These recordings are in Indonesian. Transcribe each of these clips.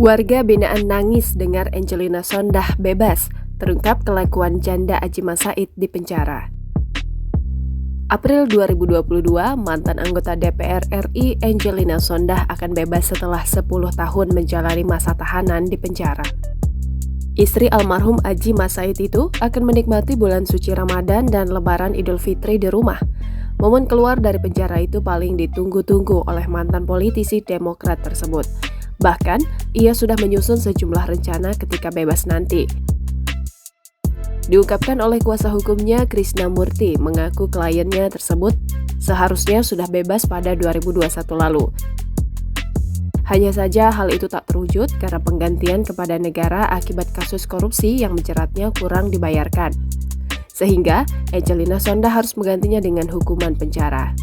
Warga binaan nangis dengar Angelina Sondakh bebas, terungkap kelakuan janda Adjie Said di penjara. April 2022, mantan anggota DPR RI Angelina Sondakh akan bebas setelah 10 tahun menjalani masa tahanan di penjara. Istri almarhum Adjie Said itu akan menikmati bulan suci Ramadan dan Lebaran Idul Fitri di rumah. Momen keluar dari penjara itu paling ditunggu-tunggu oleh mantan politisi Demokrat tersebut. Bahkan, ia sudah menyusun sejumlah rencana ketika bebas nanti. Diungkapkan oleh kuasa hukumnya, Krishna Murthy mengaku kliennya tersebut seharusnya sudah bebas pada 2021 lalu. Hanya saja hal itu tak terwujud karena penggantian kepada negara akibat kasus korupsi yang menjeratnya kurang dibayarkan. Sehingga Angelina Sondakh harus menggantinya dengan hukuman penjara.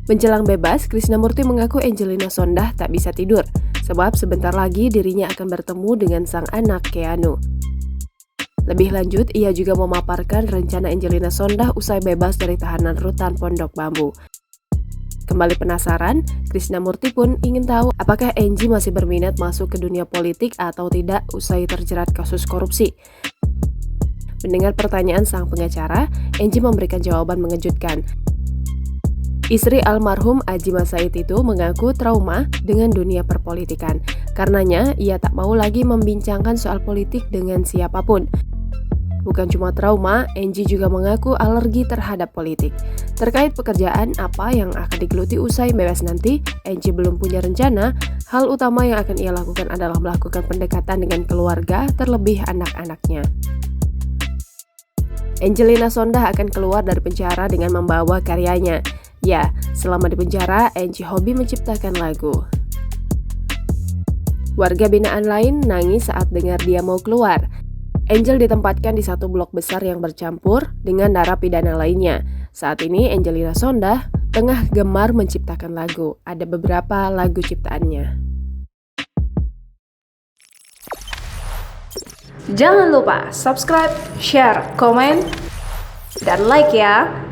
Menjelang bebas, Krishna Murthy mengaku Angelina Sondakh tak bisa tidur, sebab sebentar lagi dirinya akan bertemu dengan sang anak Keanu. Lebih lanjut, ia juga memaparkan rencana Angelina Sondakh usai bebas dari tahanan rutan Pondok Bambu. Kembali penasaran, Krishna Murthy pun ingin tahu apakah Angie masih berminat masuk ke dunia politik atau tidak usai terjerat kasus korupsi. Mendengar pertanyaan sang pengacara, Angie memberikan jawaban mengejutkan. Istri almarhum Adjie Said itu mengaku trauma dengan dunia perpolitikan. Karenanya, ia tak mau lagi membincangkan soal politik dengan siapapun. Bukan cuma trauma, Angie juga mengaku alergi terhadap politik. Terkait pekerjaan apa yang akan digeluti usai bebas nanti, Angie belum punya rencana. Hal utama yang akan ia lakukan adalah melakukan pendekatan dengan keluarga, terlebih anak-anaknya. Angelina Sondakh akan keluar dari penjara dengan membawa karyanya. Ya, selama di penjara, Angie hobi menciptakan lagu. Warga binaan lain nangis saat dengar dia mau keluar. Angel ditempatkan di satu blok besar yang bercampur dengan narapidana lainnya. Saat ini Angelina Sondakh tengah gemar menciptakan lagu. Ada beberapa lagu ciptaannya. Jangan lupa subscribe, share, komen, dan like ya!